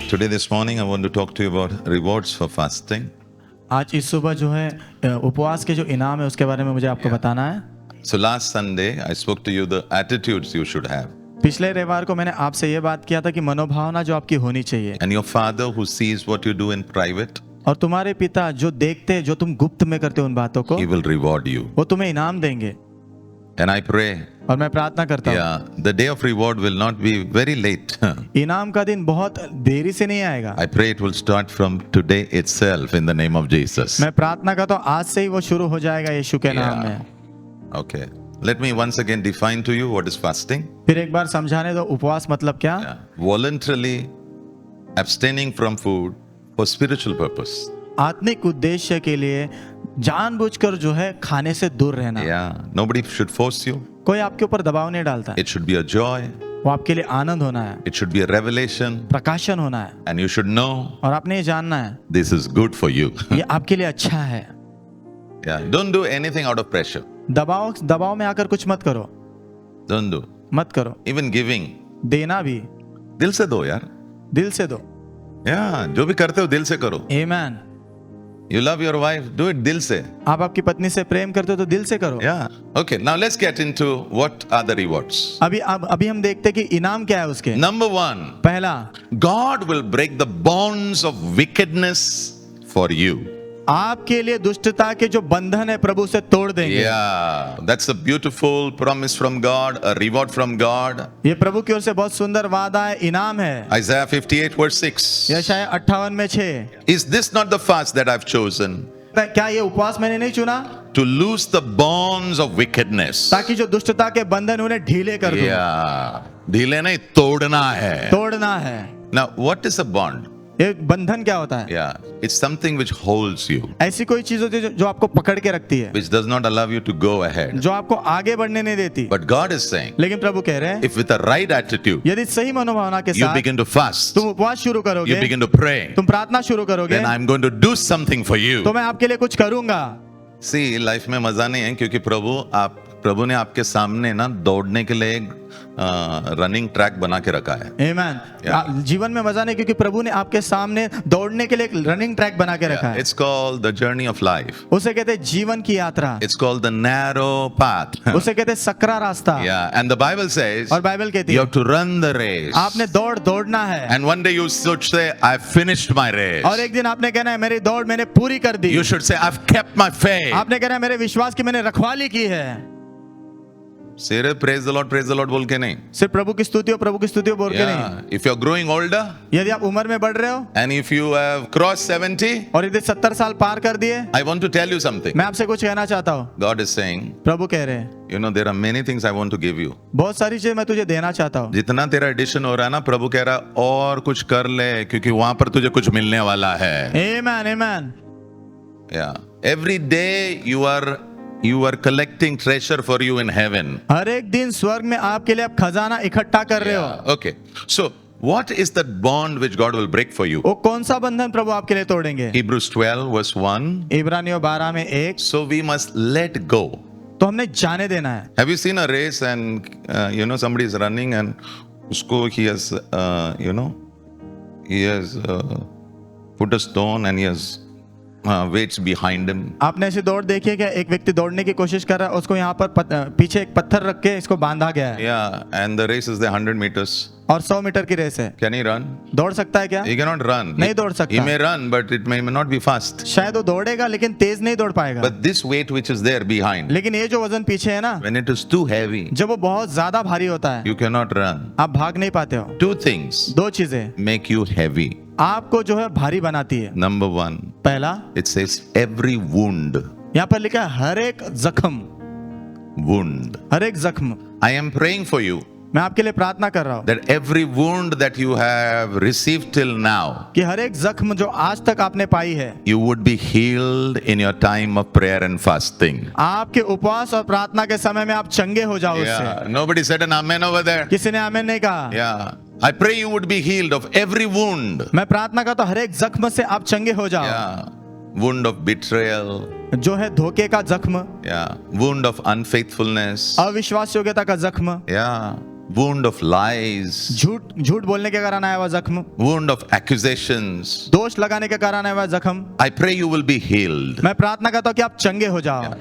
Today, this morning, I want to talk to you about rewards for fasting. आज इस सुबह जो है उपवास के जो इनाम है उसके बारे में मुझे आपको बताना है। So last Sunday, I spoke to you the attitudes you should have. पिछले रविवार को मैंने आपसे ये बात किया था कि मनोभावना जो आपकी होनी चाहिए, And your Father who sees what you do in private, और तुम्हारे पिता जो देखते हैं जो तुम गुप्त में करते हो उन बातों को, He will reward you. वो तुम्हें इनाम देंगे। And I pray, और मैं प्रार्थना करता हूँ, yeah, the day of reward will not be very late. इनाम का दिन बहुत देरी से नहीं आएगा। I pray it will start from today itself in the name of Jesus. मैं प्रार्थना करता हूँ आज से ही वो शुरू हो जाएगा यीशु के नाम Yeah. में। Okay. Let me once again define to you what is fasting. फिर एक बार समझाने दो उपवास मतलब क्या। Yeah. Voluntarily abstaining from food for spiritual purpose. आत्मिक उद्देश्य के लिए जानबूझकर जो है खाने से दूर रहना। Yeah. Nobody should force you. कोई आपके ऊपर दबाव नहीं डालता, It should be a joy. वो आपके लिए आनंद होना है, It should be a revelation. प्रकाशन होना है, And you should know और आपने ये जानना है this is good for you. ये आपके लिए अच्छा है। Yeah. Don't do anything out of pressure. दबाव में आकर कुछ मत करो, Don't do. मत करो। Even giving. देना भी दिल से दो यार. दिल से दो। Yeah. जो भी करते हो दिल से करो. आमीन। You love your wife, do it दिल से. आप आपकी पत्नी से प्रेम करते हो तो दिल से करो। Yeah. Okay. Now let's get into what are the rewards. अभी हम देखते हैं कि इनाम क्या है उसके। Number one, पहला, God will break the bonds of wickedness for you. आपके लिए दुष्टता के जो बंधन है प्रभु से तोड़ देंगे। Yeah, that's a beautiful promise from God, a reward from God. ये प्रभु की ओर से बहुत सुंदर वादा है, इनाम है। Isaiah 58 verse 6. यशायाह 58 में 6। Is this not the fast that I've chosen? क्या ये उपवास मैंने नहीं चुना To loose the bonds of wickedness. ताकि जो दुष्टता के बंधन उन्हें ढीले कर दूं। Yeah, ढीले नहीं, तोड़ना है. तोड़ना है। Now, what is a bond? ये बंधन क्या होता है? Yeah, it's something which holds you, ऐसी कोई चीज होती है जो आपको पकड़ के रखती है, which does not allow you to go ahead. जो आपको आगे बढ़ने नहीं देती। But God is saying, लेकिन प्रभु कह रहे हैं if with the right attitude, यदि सही मनोभावना के you साथ begin to fast, तुम उपवास शुरू you करोगे, begin to pray, तुम प्रार्थना शुरू करोगे, then I'm going to do something for you. तो मैं आपके लिए कुछ करूंगा। See, लाइफ में मजा नहीं है क्योंकि प्रभु ने आपके सामने ना दौड़ने के लिए एक रनिंग ट्रैक बना के रखा है। आमीन। जीवन में मजा नहीं क्योंकि प्रभु ने आपके सामने दौड़ने के लिए एक रनिंग ट्रैक बना के रखा है। It's called the journey of life. उसे कहते हैं जीवन की यात्रा। It's called the narrow path. उसे कहते हैं सकरा रास्ता। Yeah, and the Bible says और बाइबल कहती you है have to run the race. आपने दौड़ना है। And one day you should say, I've finished my race. और एक दिन आपने कहना है मेरी दौड़ मैंने पूरी कर दी। You should say, I've kept my faith. आपने कहना है मेरे विश्वास की मैंने रखवाली की है। सिर्फ praise the Lord बोल के नहीं. सिर्फ प्रभु की स्तुति बोल के नहीं। Yeah, if you're growing older यदि आप उम्र में बढ़ रहे हो and if you have crossed 70, और यदि 70 साल पार कर दिए, I want to tell you something. मैं आपसे कुछ कहना चाहता हूँ। God is saying, प्रभु कह रहे हैं you know, there are many things I want to give you. बहुत सारी चीजें मैं तुझे देना चाहता हूँ। जितना तेरा एडिशन हो रहा है ना, प्रभु कह रहा और कुछ कर ले क्योंकि वहां पर तुझे कुछ मिलने वाला है. आमीन आमीन। Yeah. Every day you are collecting treasure for you in heaven. हर एक दिन स्वर्ग में आपके लिए आप खजाना इकट्ठा कर रहे हो। Yeah. Okay. So what is that bond which God will break for you? वो कौन सा बंधन प्रभु आपके लिए तोड़ेंगे? Hebrews 12 verse 1. इब्रानियों 12 में 1। So we must let go. तो हमने जाने देना है। Have you seen a race and you know somebody is running and usko he has put a stone and he has weights behind him. आपने ऐसी दौड़ देखी है क्या? एक व्यक्ति दौड़ने की कोशिश कर रहा है, उसको यहाँ पर पीछे एक पत्थर रख के इसको बांधा गया है। Yeah, and the race is the 100 meters. और 100 मीटर की रेस है। Can he run? दौड़ सकता है क्या? He cannot run. नहीं दौड़ सकता। He may run, but it may not be fast. शायद वो दौड़ेगा लेकिन तेज नहीं दौड़ पाएगा। But this weight which is there behind, लेकिन ये जो वजन पीछे है ना, when it is too heavy, जब वो बहुत ज्यादा भारी होता है, you cannot run. आप भाग नहीं पाते हो। Two things दो चीजें make you heavy. आपको जो है भारी बनाती है। Number one, पहला, it says every wound. यहाँ पर लिखा है हर एक जख्म। Wound. हर एक जख्म। I am praying for you मैं आपके लिए प्रार्थना कर रहा हूँ that every wound that you have received till now, कि हर एक जख्म जो आज तक आपने पाई है, you would be healed in your time of prayer and fasting. आपके उपवास और प्रार्थना के समय में आप चंगे हो जाओ उससे। Yeah, nobody said an amen over there. किसी ने आमीन नहीं कहा। Yeah, I pray you would be healed of every wound. मैं प्रार्थना करता हूँ हर एक जख्म से आप चंगे हो जाओ। Yeah, wound of betrayal. जो है धोखे का जख्म, Yeah, wound of unfaithfulness. अविश्वास योग्यता का जख्म, Yeah, wound of lies, झूठ झूठ बोलने के कारण आया हुआ जख्म, wound of accusations. दोष लगाने के कारण आया हुआ जख्म, I pray you will be healed. मैं प्रार्थना करता हूँ कि आप चंगे हो जाओ।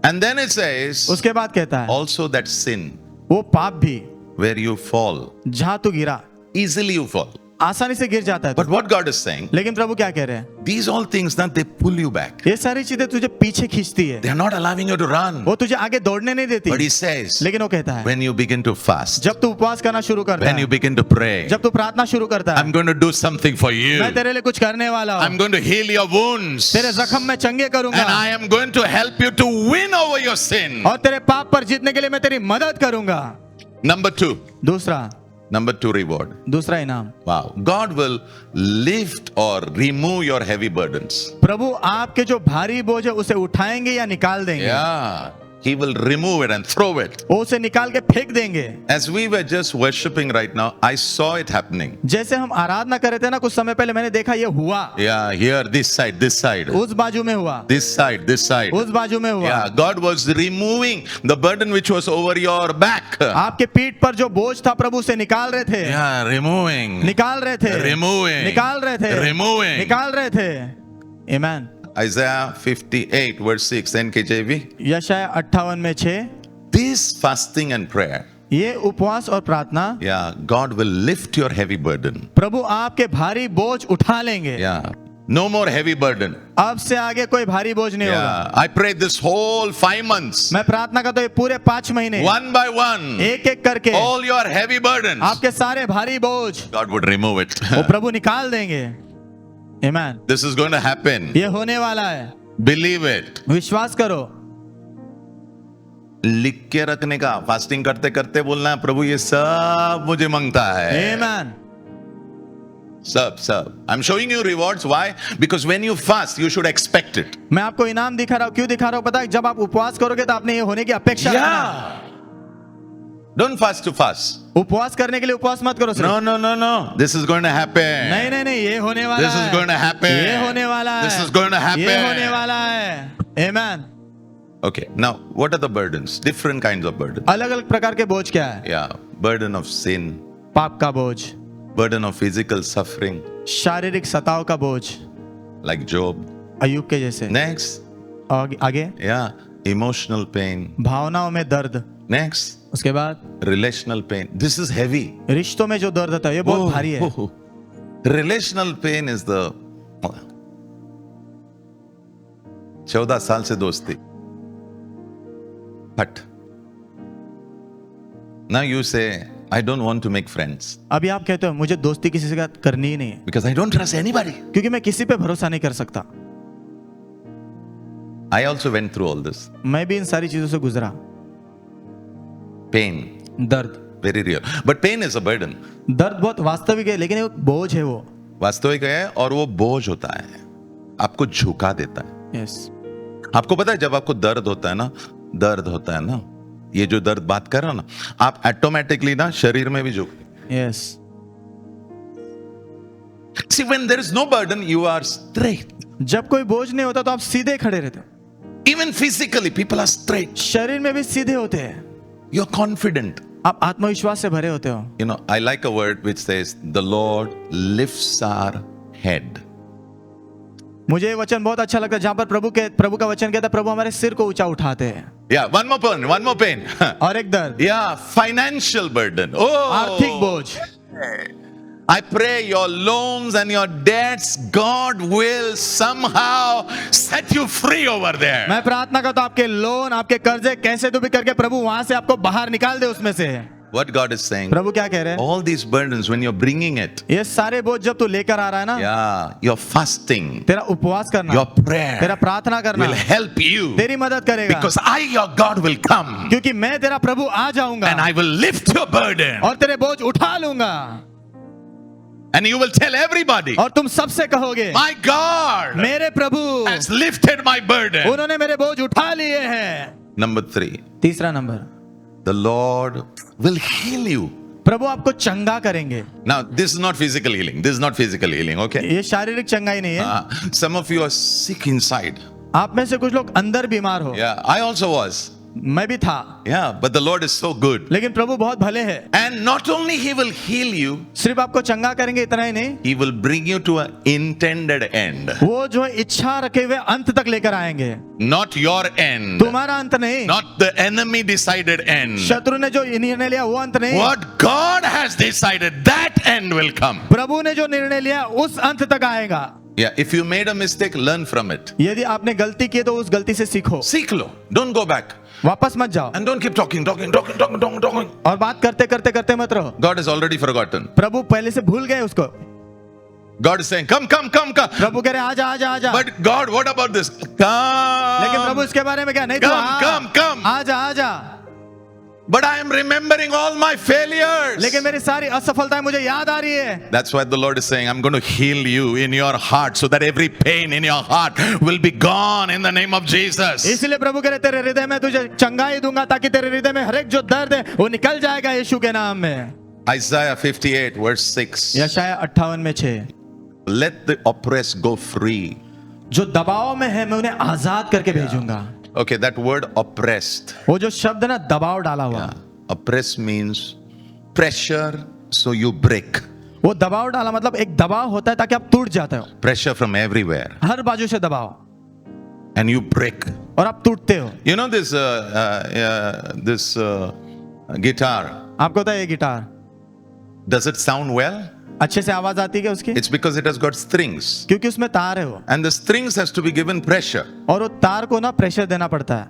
And then it says, उसके बाद कहता है also that sin वो पाप भी where you fall, जहां तू गिरा, easily you fall. आसानी से गिर जाता है But तू। what God is saying, लेकिन प्रभु क्या कह रहे हैं, these all things that they pull you back. ये सारी चीजें तुझे पीछे खींचती है, They are not allowing you to run. वो तुझे आगे दौड़ने नहीं देती। But he says, लेकिन वो कहता है when you begin to fast, जब तू उपवास करना शुरू करता when है, you begin to pray, जब तू प्रार्थना शुरू करता है, I'm going to do something for you. मैं तेरे लिए कुछ करने वाला हूँ, I'm going to heal your wounds. तेरे जख्म में चंगे करूंगा And I am going to help you to win over your sin. और तेरे पाप पर जीतने के लिए मैं तेरी मदद करूंगा। Number two रeward, दूसरा इनाम, wow, God will lift or remove your heavy burdens. प्रभु आपके जो भारी बोझ है उसे उठाएंगे या निकाल देंगे। Yeah, he will remove it and throw it. वो उसे निकाल के फेंक देंगे। As we were just worshiping right now, I saw it happening. जैसे हम आराधना कर रहे थे ना कुछ समय पहले, मैंने देखा ये हुआ। Yeah, here, this side, उस बाजू में हुआ, this side, उस बाजू में हुआ। Yeah, God was removing the burden which was over your back. आपके पीठ पर जो बोझ था प्रभु उसे निकाल रहे थे, Yeah, removing, निकाल रहे थे, removing, निकाल रहे थे, removing. निकाल रहे थे। Amen। Isaiah 58 verse 6 NKJV. यशाया 58 में 6, This fasting and prayer, ये उपवास और प्रार्थना, yeah, God will lift your heavy burden. प्रभु आपके भारी बोझ उठा लेंगे। Yeah, no more heavy burden. अब से आगे कोई भारी बोझ नहीं होगा। Yeah, I pray this whole 5 months, मैं प्रार्थना करता हूँ ये पूरे 5 महीने one by one, एक एक करके all your heavy burdens, आपके सारे भारी बोझ God would remove it. वो प्रभु निकाल देंगे। Amen। This is going to happen. ये होने वाला है, Believe it. विश्वास करो। लिख के रखने का, फास्टिंग करते करते बोलना है, प्रभु ये सब मुझे मांगता है। Amen। सब I'm showing you rewards. Why? Because when you fast you should expect it. मैं आपको इनाम दिखा रहा हूँ, क्यों दिखा रहा हूँ पता है, जब आप उपवास करोगे तो आपने ये होने की अपेक्षा रखना है। Don't fast to fast. उपवास करने के लिए उपवास मत करो सिर्फ। No. This is going to happen. नहीं, ये होने वाला This है। is going to happen. ये होने वाला है। This is going to happen. ये होने वाला है। Amen। Okay. Now, what are the burdens? Different kinds of burdens. अलग-अलग प्रकार के बोझ क्या है? Yeah. Burden of sin. पाप का बोझ, Burden of physical suffering. शारीरिक सताव का बोझ, Like Job. अय्यूब के जैसे। Next. आगे Yeah. Emotional pain. भावनाओं में दर्द, Next. उसके बाद Relational pain. This is heavy. रिश्तों में जो दर्द होता है ये बहुत भारी है। Relational pain is the 14 साल से दोस्ती, but now you say I don't want to make friends अभी आप कहते हो मुझे दोस्ती किसी से करनी ही नहीं है, because I don't trust anybody. क्योंकि मैं किसी पे भरोसा नहीं कर सकता। I also went through all this. मैं भी इन सारी चीजों से गुजरा। Pain, दर्द, very real. But pain is a burden. दर्द बहुत वास्तविक है, लेकिन एक बोझ है वो। वास्तविक है और वो बोझ होता है, आपको झुका देता है। यस। आपको पता है जब आपको दर्द होता है ना, ये जो दर्द बात कर रहा ना, आप ऑटोमेटिकली ना शरीर में भी झुक। Yes. See, when there is no burden, you are straight. जब कोई बोझ नहीं होता तो आप सीधे खड़े रहते हो। Even physically, people are straight. शरीर में भी सीधे होते हैं। You're confident. आप आत्मविश्वास से भरे होते हो। You know, I like a word which says, the Lord lifts our head. मुझे ये वचन बहुत अच्छा लगता है जहां पर प्रभु का वचन कहता है प्रभु हमारे सिर को ऊंचा उठाते हैं। Yeah, one more pain. और एक दर्द, Yeah, financial burden. Oh, आर्थिक बोझ। I pray your loans and your debts, God will somehow set you free over there. मैं प्रार्थना करता हूं आपके लोन, आपके कर्जे कैसे तो भी करके प्रभु वहां से आपको बाहर निकाल दे उसमें से। What God is saying, प्रभु क्या कह रहे हैं? all these burdens, when you're bringing it, ये सारे बोझ जब तू लेकर आ रहा है ना, yeah, your fasting, तेरा उपवास करना, your prayer तेरा प्रार्थना करना will help you, तेरी मदद करेगा, because I, your God, will come क्योंकि मैं तेरा प्रभु आ जाऊंगा and I will lift your burden, और तेरे बोझ उठा लूंगा and you will tell everybody, और तुम सबसे कहोगे my God मेरे प्रभु has lifted my burden. उन्होंने मेरे बोझ उठा लिए हैं। Number 3, तीसरा number, the Lord will heal you. प्रभु आपको चंगा करेंगे। Now, this is not physical healing. This is not physical healing, okay? ये शारीरिक चंगाई नहीं है। Some of you are sick inside. आप में से कुछ लोग अंदर बीमार हो। Yeah, I also was. मैं भी था, Yeah, but the Lord is so good. लेकिन प्रभु बहुत भले हैं। And not only He will heal you, सिर्फ आपको चंगा करेंगे इतना ही नहीं, He will bring you to an intended end. वो जो है इच्छा रखे हुए अंत तक लेकर आएंगे। Not your end. तुम्हारा अंत नहीं, Not the enemy decided end. शत्रु ने जो निर्णय लिया वो अंत नहीं, What God has decided, that end will come. प्रभु ने जो निर्णय लिया उस अंत तक आएगा। Yeah, if you made a mistake, learn from it. यदि आपने गलती की तो उस गलती से सीखो, Seek lo. Don't go back. वापस मत जाओ And don't keep talking. और बात करते करते करते मत रहो। God has already forgotten. प्रभु पहले से भूल गए उसको। God is saying, come. प्रभु कह रहे आजा आजा आजा, But God, what about this? लेकिन प्रभु Come. इसके बारे में क्या नहीं, तो Come. आजा आजा। But I am remembering all my failures. लेकिन मेरी सारी असफलताएं मुझे याद आ रही है। That's why the Lord is saying, I'm going to heal you in your heart so that every pain in your heart will be gone in the name of Jesus. इसलिए प्रभु कह रहे तेरे हृदय में तुझे चंगाई दूंगा, ताकि तेरे हृदय में हर एक जो दर्द है वो निकल जाएगा यीशु के नाम में। Isaiah 58 verse 6. यशायाह 58 में 6, Let the oppressed go free. जो दबाव में है मैं उन्हें आजाद करके भेजूंगा। Okay, that word oppressed. वो जो शब्द है ना, दबाव डाला हुआ, Oppressed means pressure so you break. वो दबाव डाला मतलब एक दबाव होता है ताकि आप टूट जाते हो, Pressure from everywhere. हर बाजू से दबाव, And you break. और आप टूटते हो। You know this guitar. आपको पता है ये guitar Does it sound well? अच्छे से आवाज आती है क्या उसकी? It's because it has got strings. क्योंकि उसमें तार है वो, And the strings has to be given pressure. और वो तार को ना प्रेशर देना पड़ता है,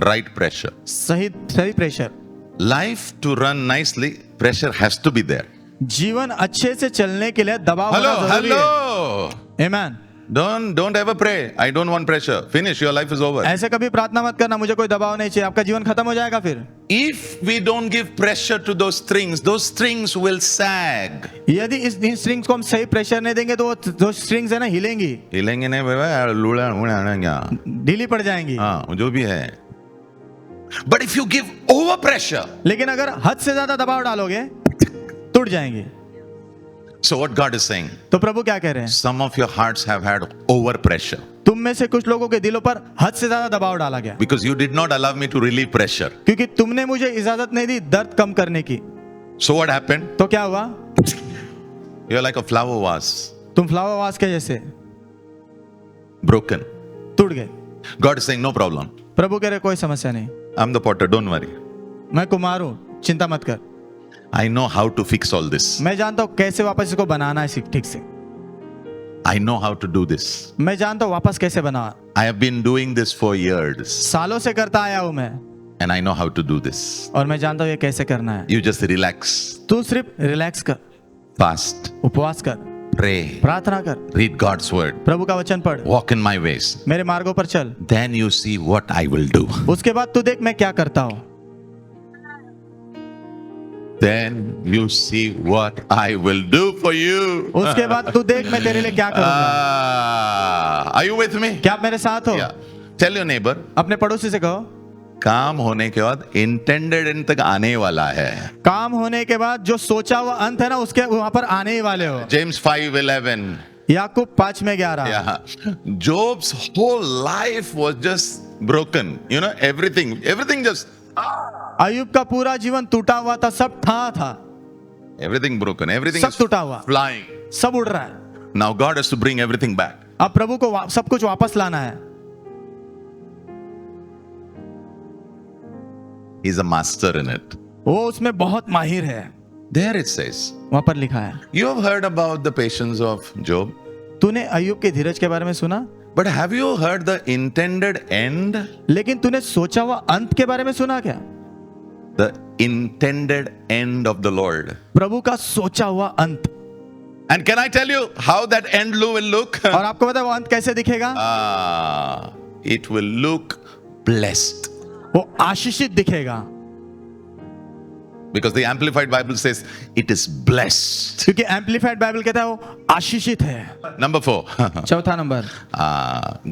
Right pressure. सही सही pressure. Life to run nicely, pressure has to be there. जीवन अच्छे से चलने के लिए दबाव होना जरूरी है। Hello. आमीन। Don't ever pray. I don't want pressure. Finish. Your life is over. ऐसे कभी प्रार्थना मत करना, मुझे कोई दबाव नहीं चाहिए, आपका जीवन खत्म हो जाएगा फिर। If we don't give pressure to those strings will sag. यदि इन स्ट्रिंग्स को हम सही प्रेशर नहीं देंगे तो वो जो स्ट्रिंग्स है ना हिलेंगी, हिलेंगे नहीं बाबा, लूड़ा ढीली पड़ जाएंगी। हाँ, जो भी है। But if you give over pressure, लेकिन अगर हद से ज्यादा दबाव डालोगे टूट जाएंगे। so what God is saying, तो प्रभु क्या कह रहे हैं? some of your hearts have had over pressure तुम में से कुछ लोगों के दिलों पर हद से ज्यादा दबाव डाला गया, because you did not allow me to relieve pressure. क्योंकि तुमने मुझे इजाजत नहीं दी दर्द कम करने की। So what happened? तो क्या हुआ? You're like a flower vase, तुम फ्लावर वास के जैसे broken. टूट गए। God is saying, no problem. प्रभु कह रहे कोई समस्या नहीं, I'm the potter, don't worry. मैं कुम्हार हूँ, चिंता मत कर, I know how to fix all this. मैं जानता हूँ कैसे वापस इसको बनाना है ठीक से, I know how to do this. मैं जानता हूँ वापस कैसे बनाना। I have been doing this for years सालों से करता आया हूँ मैं, and I know how to do this. और मैं जानता हूँ ये कैसे करना है। You just relax, तू सिर्फ रिलैक्स कर, fast, उपवास कर, pray, प्रार्थना कर, read God's word, प्रभु का वचन पढ़, walk in my ways. मेरे मार्गों पर चल, Then you see what I will do. उसके बाद तू देख मैं क्या करता हूँ। Then you see what I will do for you. उसके बाद तू देख मैं तेरे लिए क्या करूँगा। Are you with me? क्या आप मेरे साथ हो? Yeah. Tell your neighbor, अपने पड़ोसी से कहो, काम होने के बाद इंटेंडेड एंड तक आने वाला है। काम होने के बाद जो सोचा हुआ अंत है ना उसके वहां पर आने ही वाले हो। James 5:11. Yakub 5:11। Yeah. Job's whole life was just broken. You know, everything just अय्यूब का पूरा जीवन टूटा हुआ था, सब था, everything broken. Everything सब is टूटा हुआ, flying. सब उड़ रहा है। Now God has to bring everything back. अब प्रभु को सब कुछ वापस लाना है। He's a master in it. वो उसमें बहुत माहिर है। There it says. वहां पर लिखा है। You have heard about the patience of Job, तूने अय्यूब के धीरज के बारे में सुना, but have you heard the intended end? लेकिन तूने सोचा हुआ अंत के बारे में सुना क्या? The intended end of the Lord. प्रभु का सोचा हुआ अंत। And can I tell you how that end will look? और आपको पता है वो अंत कैसे दिखेगा? It will look blessed. वो आशीषित दिखेगा, Because the Amplified Bible says it is blessed. क्योंकि एम्पलीफाइड बाइबल कहता है वो आशीषित है। Number 4. चौथा number,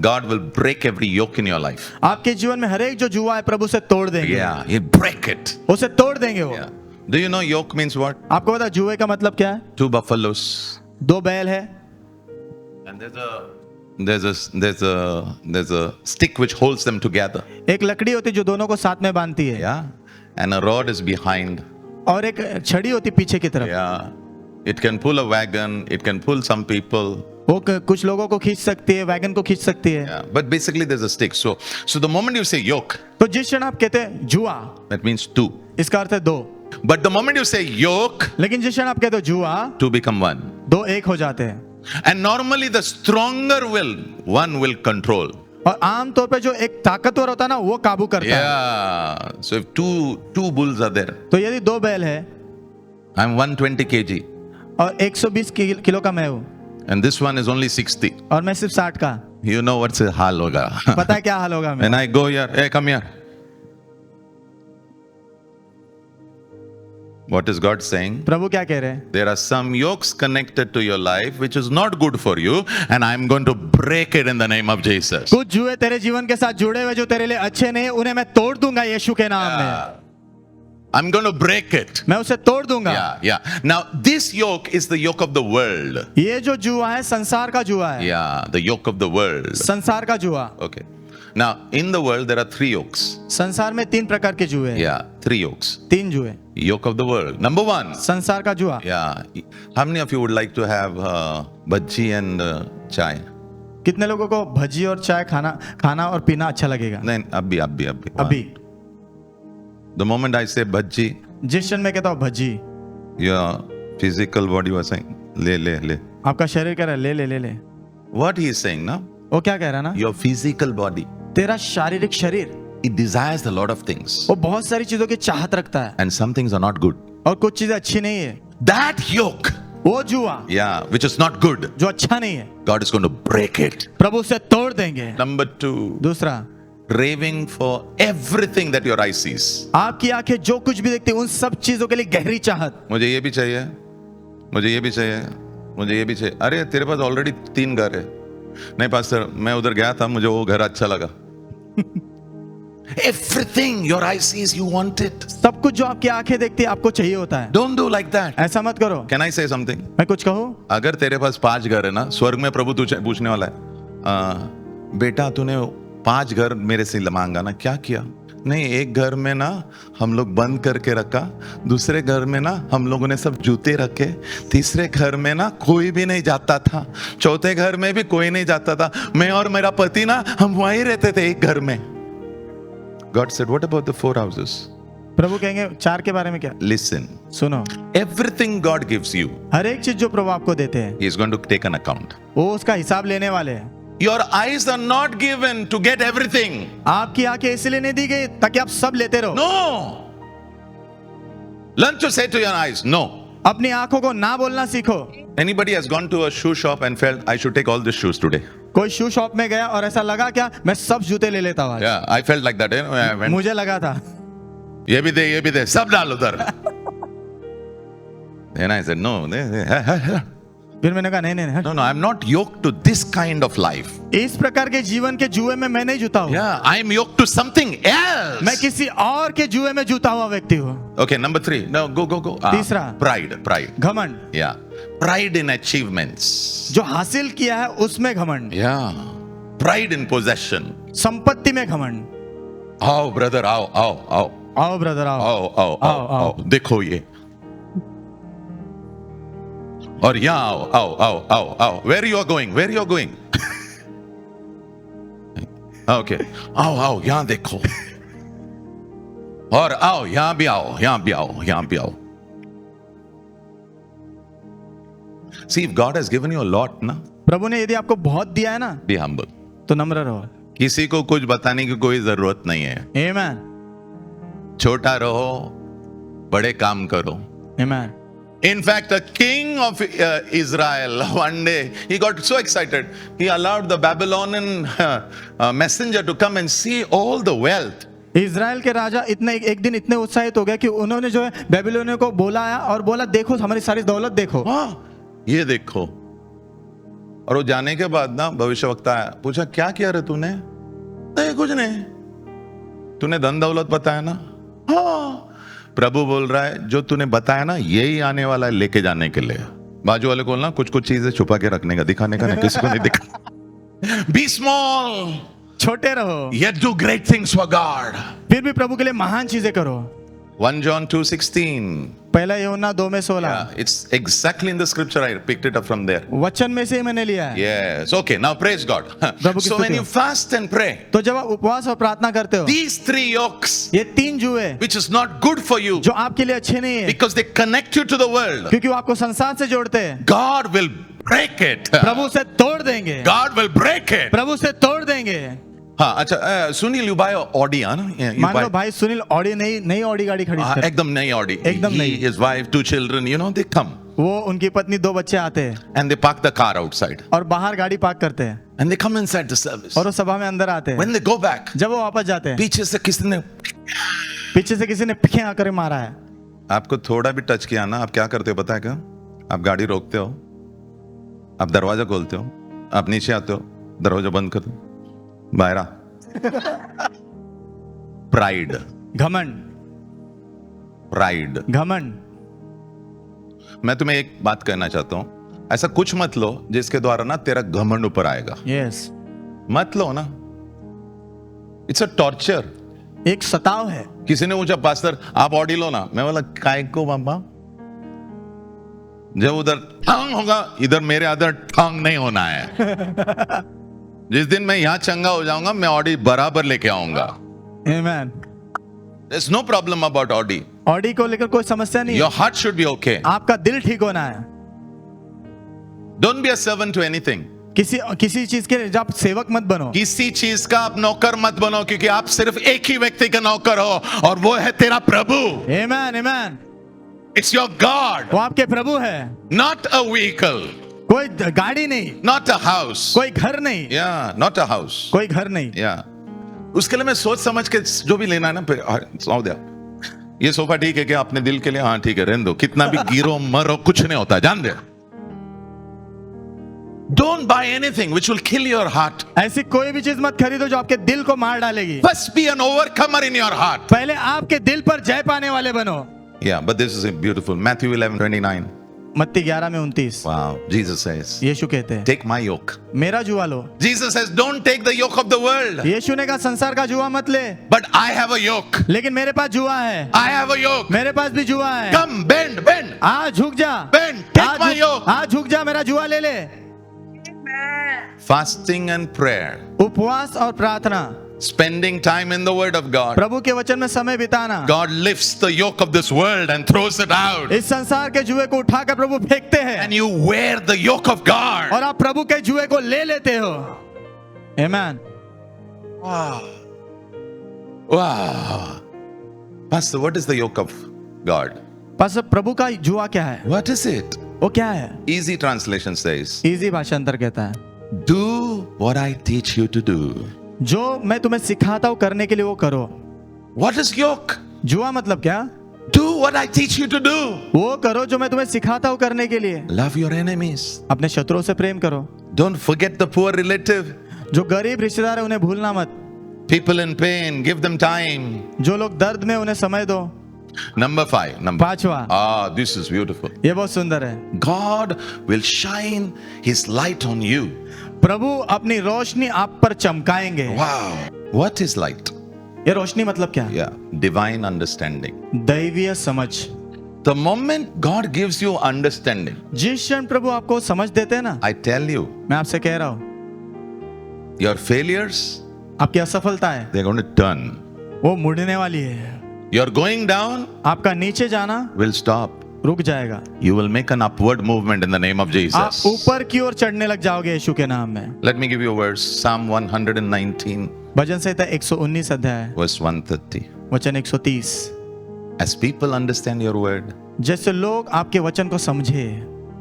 God will break every yoke in your life. आपके जीवन में हर एक जो जुआ है प्रभु से तोड़ देंगे। Yeah, He'll break it. उसे तोड़ देंगे वो। Yeah. Do you know yoke means what? आपको पता है जुए का मतलब क्या है? 2 buffaloes. 2 बैल है, And there's there's a stick which holds them together. एक लकड़ी होती है जो दोनों को साथ में बांधती है, Yeah. And a rod is behind. और एक छड़ी होती पीछे की तरफ। Yeah. It can pull a wagon, it can pull some people. वो कुछ लोगों को खींच सकती है, वैगन को खींच सकती है। Yeah. But basically there's a stick. So the moment you say yoke, तो जिस क्षण आप कहते हैं जुआ, that means two. इसका अर्थ है दो। But the moment you say yoke, लेकिन जिस क्षण आप कहते हो जुआ, two become one. दो एक हो जाते हैं। And normally the stronger one will control. और आमतौर पे जो एक ताकतवर होता है ना, वो काबू करता है। Yeah. So if two bulls are there, तो यदि दो बैल है I'm 120 kg. और 120 किलो का मैं हूँ And this one is only 60. और मैं सिर्फ 60 का, You know what's the हाल होगा. पता है क्या हाल होगा When मैं? I go here, hey, come here. What is God saying? प्रभु क्या कह रहे हैं? There are some yokes connected to your life which is not good for you, and I'm going to break it in the name of Jesus. कुछ जुए तेरे जीवन के साथ जुड़े हुए जो तेरे लिए अच्छे नहीं, उन्हें मैं तोड़ दूंगा यीशु के नाम में। I'm going to break it. मैं उसे तोड़ दूंगा। Yeah. Now, this yoke is the yoke of the world. ये जो जुआ है संसार का जुआ है। Yeah, the yoke of the world. संसार का जुआ। Okay. Now, in the world, there are three yokes. संसार में 3 प्रकार के जुए हैं। Yeah, three yokes. 3 जुए। Yoke of the world. Number one. संसार का जुआ। Yeah. How many of you would like to have bhaji and chai? कितने लोगों को भजी और चाय खाना और पीना अच्छा लगेगा? नहीं, अभी. The moment I say bhaji, जिस क्षण मैं कहता हूँ bhaji, your physical body was saying, le. आपका शरीर कह रहा है ले। What he is saying now? वो क्या कह रहा है ना? Your physical body, तेरा शारीरिक शरीर it desires a lot of things. वो बहुत सारी चीजों की चाहत रखता है And some things are not good. और कुछ चीजें अच्छी नहीं है। That yoke, वो जुआ yeah, which is not good, जो अच्छा नहीं है, God is going to break it. प्रभु उसे तोड़ देंगे। Number two, दूसरा, craving for everything that your eye sees. आपकी आंखें जो कुछ भी देखती हैं उन सब चीजों के लिए गहरी चाहत। मुझे ये भी चाहिए, मुझे ये भी चाहिए। अरे तेरे पास ऑलरेडी 3 घर है। नहीं पास्टर, मैं उधर गया था, मुझे वो घर अच्छा लगा। Everything your eye sees, you want it. सब कुछ जो आपकी आंखें देखती है आपको चाहिए होता है। Don't do like that. ऐसा मत करो। Can I say something? मैं कुछ कहूँ? अगर तेरे पास 5 घर है ना, स्वर्ग में प्रभु तुझे पूछने वाला है, बेटा तूने 5 घर मेरे से मांगा ना, क्या किया? नहीं, एक घर में ना हम लोग बंद करके रखा, दूसरे घर में ना हम लोगों ने सब जूते रखे, तीसरे घर में ना कोई भी नहीं जाता था, चौथे घर में भी कोई नहीं जाता था, मैं और मेरा पति ना हम वहीं रहते थे एक घर में। God said, what about the 4 houses? प्रभु कहेंगे 4 के बारे में क्या? Listen, सुनो, everything God gives you, हर एक चीज जो प्रभु आपको देते हैं He is going to take an account. वो उसका हिसाब लेने वाले हैं। Your eyes are not given to get everything. आपकी आंखें इसलिए नहीं दी गई ताकि आप सब लेते रहो। No. Learn to say to your eyes, no. अपनी आंखों को ना बोलना सीखो। Anybody has gone to a shoe shop and felt, I should take all these shoes today? कोई शू शॉप में गया और ऐसा लगा क्या मैं सब जूते ले लेता हूँ? Yeah, I felt like that. You know, I went, मुझे लगा था। ये भी दे, सब डाल उधर. Then I said, no. फिर मैंने कहा नहीं। No, I'm not yoked to this kind of life. इस प्रकार के जीवन के जुए में मैं नहीं जुता हूँ। Yeah, I'm yoked to something else. मैं किसी और के जुए में जुता हुआ व्यक्ति हूँ। Okay, number 3. No, go. तीसरा, Pride. घमंड। Yeah, pride in achievements. जो हासिल किया है उसमें घमंड। Yeah, pride in possession. संपत्ति में घमंड। आओ ब्रदर, आओ. आओ ब्रदर आओ। आओ, देखो ये। और यहाँ आओ. Where you are going? Okay. आओ, यहाँ देखो. और आओ, यहाँ भी आओ. See, if God has given you a lot, ना, प्रभु ने यदि आपको बहुत दिया है ना, be humble. तो नम्र रहो। किसी को कुछ बताने की कोई जरूरत नहीं है। Amen. छोटा रहो, बड़े काम करो। Amen. In fact, a king of Israel, one day, he got so excited. He allowed the Babylonian messenger to come and see all the wealth. Israel के राजा एक दिन इतने उत्साहित हो गए कि उन्होंने जो है बेबीलोनियों को बुलाया और बोला देखो हमारी सारी दौलत देखो। ये देखो। और वो जाने के बाद ना भविष्यवक्ता आया, पूछा क्या किया रे तूने? नहीं कुछ नहीं। तूने धन दौलत बताया ना? हाँ। प्रभु बोल रहा है जो तूने बताया ना यही आने वाला है लेके जाने के लिए। बाजू वाले को बोलना कुछ चीजें छुपा के रखने का, दिखाने का नहीं, किसी को नहीं दिखा। Be small, छोटे रहो, yet do great things for God. फिर भी प्रभु के लिए महान चीजें करो। 1 John 2:16. पहला यूहन्ना 2:16। Yeah, it's exactly in the scripture. I picked it up from there. वचन में से ही मैंने लिया है। Yes. Okay. Now praise God. प्रभु की So when स्तुति you fast and pray, तो जब आप उपवास और प्रार्थना करते हो, these 3 yokes, ये 3 जुए which is not good for you, जो आपके लिए अच्छे नहीं है, because they connect you to the world, क्योंकि वो आपको संसार से जोड़ते हैं, God will break it. प्रभु उसे तोड़ देंगे, God will break it. प्रभु उसे तोड़ देंगे। हाँ अच्छा सुनील you buy Audi हाँ ना? You मान buy- लो भाई सुनील ऑडी नई ऑडी गाड़ी हाँ, खरीदते हैं, एकदम नई Audi. एकदम He, नई। his wife, 2 children, they come वो उनकी पत्नी 2 बच्चे आते हैं and they park the car outside और बाहर गाड़ी पार्क करते हैं and they come inside the service. और वो सभा में अंदर आते हैं। When they go back, जब वो वापस जाते हैं, पीछे से किसी ने पीछे से किसी ने पीछे आकर मारा है। आपको थोड़ा भी टच किया ना, आप क्या करते हो पता है क्या? आप गाड़ी रोकते हो, आप दरवाजा खोलते हो, आप नीचे आते हो, दरवाजा बंद कर दो, बाहर आ। प्राइड, घमंड, प्राइड। घमंड। मैं तुम्हें एक बात कहना चाहता हूं, ऐसा कुछ मत लो जिसके द्वारा ना तेरा घमंड ऊपर आएगा। यस, मत लो ना, इट्स अ टॉर्चर। एक सताव है। किसी ने पूछा पास्टर आप ऑडी लो ना, मैं बोला काय को बाबा, जब उधर टांग होगा इधर मेरे अंदर टांग नहीं होना है। जिस दिन मैं यहां चंगा हो जाऊंगा मैं ऑडी बराबर लेके आऊंगा। आमेन। There's no problem about Audi. Audi को लेकर कोई समस्या नहीं Your है, heart should be okay. आपका दिल ठीक होना है। Don't be a servant to anything. किसी चीज के जब सेवक मत बनो, किसी चीज का आप नौकर मत बनो, क्योंकि आप सिर्फ एक ही व्यक्ति का नौकर हो और वो है तेरा प्रभु। आमेन, आमेन। It's your God, वो आपके प्रभु है, not a vehicle, कोई गाड़ी नहीं, not a house. कोई घर नहीं, Yeah, not a house. कोई घर नहीं। Yeah. उसके लिए मैं सोच समझ के जो भी लेना है ना, फिर सौंप दिया। ये सोफा ठीक है क्या अपने दिल के लिए? हाँ ठीक है, रहने दो। कितना भी गिरो मरो कुछ नहीं होता, जान दे। Don't buy anything which will kill your heart. ऐसी कोई भी चीज मत खरीदो जो आपके दिल को मार डालेगी। First be an overcomer in your heart. पहले आपके दिल पर जय पाने वाले बनो। Yeah, but this is beautiful. Matthew 11:29. मत्ती 11:29। Wow, Jesus says, यीशु कहते हैं, take my yoke. मेरा जुआ लो। Jesus says, don't take the yoke of the world, यीशु ने कहा संसार का जुआ मत ले, but I have a yoke. लेकिन मेरे पास जुआ है, I have a yoke. मेरे पास भी जुआ है। Come, bend, bend, आ झुक जा, bend. Take my yoke. आ झुक जा, मेरा जुआ ले ले। Fasting and prayer, उपवास और प्रार्थना, spending time in the Word of God. प्रभु के वचन में समय बिताना, God lifts the yoke of this world and throws it out. इस संसार के जुए को उठाकर प्रभु फेंकते हैं And you wear the yoke of God. और आप प्रभु के जुए को ले लेते हो। आमेन। Wow. Wow. Pastor, what is the yoke of God? बस प्रभु का जुआ क्या है? What is it? वो क्या है? Easy translation says, इजी भाषांतर कहता है, do what I teach you to do. जो मैं तुम्हें सिखाता हूं करने के लिए वो करो। What is yoke? जुआ मतलब क्या? Do what I teach you to do. वो करो जो मैं तुम्हें सिखाता हूं करने के लिए। Love your enemies. अपने शत्रुओं से प्रेम करो। Don't forget the poor relative. जो गरीब रिश्तेदार है उन्हें भूलना मत। People in pain, give them time. जो लोग दर्द में उन्हें समय दो। Number 5. 5वां, This is beautiful. ये बहुत सुंदर है। God will shine His light on you. प्रभु अपनी रोशनी आप पर चमकाएंगे। Wow. What is light? ये रोशनी मतलब क्या? Yeah. Divine understanding. दैवीय समझ। The moment God gives you understanding, जिस क्षण प्रभु आपको समझ देते हैं ना, I tell you, मैं आपसे कह रहा हूं, your failures, आपकी असफलता है they're going to turn. वो मुड़ने वाली है। Your going down आपका नीचे जाना will stop. रुक जाएगा। You will make an upward movement in the name of आप Jesus. ऊपर की ओर चढ़ने लग जाओगे यीशु के नाम में। Let me give you a verse. Psalm 119, भजन संहिता 119 अध्याय verse 130. वचन 130। As people understand your word, जैसे लोग आपके वचन को समझे,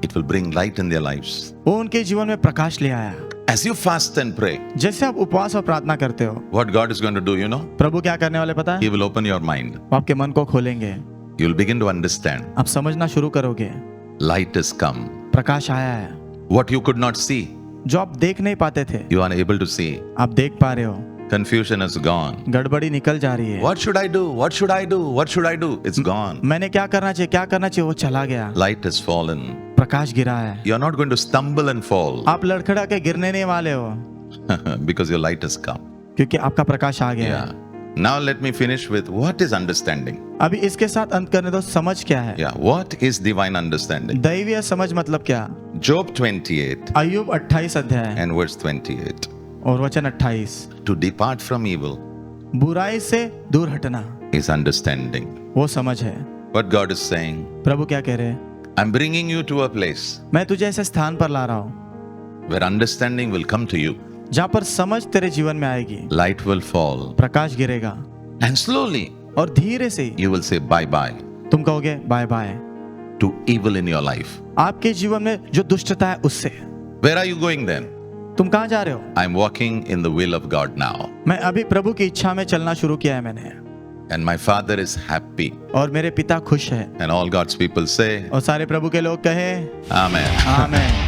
it will bring light in their lives. वो उनके जीवन में प्रकाश ले आया। As you fast and pray, जैसे आप उपवास और प्रार्थना करते हो, what God is going to do, प्रभु क्या करने वाले पता है? He will open your mind. वो आपके मन को खोलेंगे, You will begin to understand. आप समझना शुरू करोगे। Light has come. प्रकाश आया है, What you could not see, जो आप देख नहीं पाते थे, you are able to see. आप देख पा रहे हो। Confusion is gone. गड़बड़ी निकल जा रही है। What should I do? What should I do? What should I do? It's gone. मैंने क्या करना चाहिए, क्या करना चाहिए, वो चला गया। Light has fallen. प्रकाश गिरा है। You're not going to stumble and fall. आप लड़खड़ा के गिरने नहीं वाले हो। because your light has come. क्योंकि आपका प्रकाश आ गया Yeah. है। Now let me finish with what is understanding. अभी इसके साथ अंत करने दो, समझ क्या है? Yeah. What is divine understanding? दैवीय समझ मतलब क्या? Job 28 अय्यूब 28 अध्याय and verse 28. और वचन 28। To depart from evil बुराई से दूर हटना is understanding. वो समझ है। What God is saying, प्रभु क्या कह रहे हैं? I'm bringing you to a place मैं तुझे ऐसे स्थान पर ला रहा हूँ where understanding will come to you. जहाँ पर समझ तेरे जीवन में आएगी, Light will fall. प्रकाश गिरेगा And slowly और धीरे से you will say bye bye तुम कहोगे bye bye to evil in your life. आपके जीवन में जो दुष्टता है उससे। Where are you going then? तुम कहाँ जा रहे हो? I'm walking in the will of God now. मैं अभी प्रभु की इच्छा में चलना शुरू किया है मैंने, And my Father is happy. और मेरे पिता खुश है। And all God's people say, और सारे प्रभु के लोग कहे Amen. आमेन।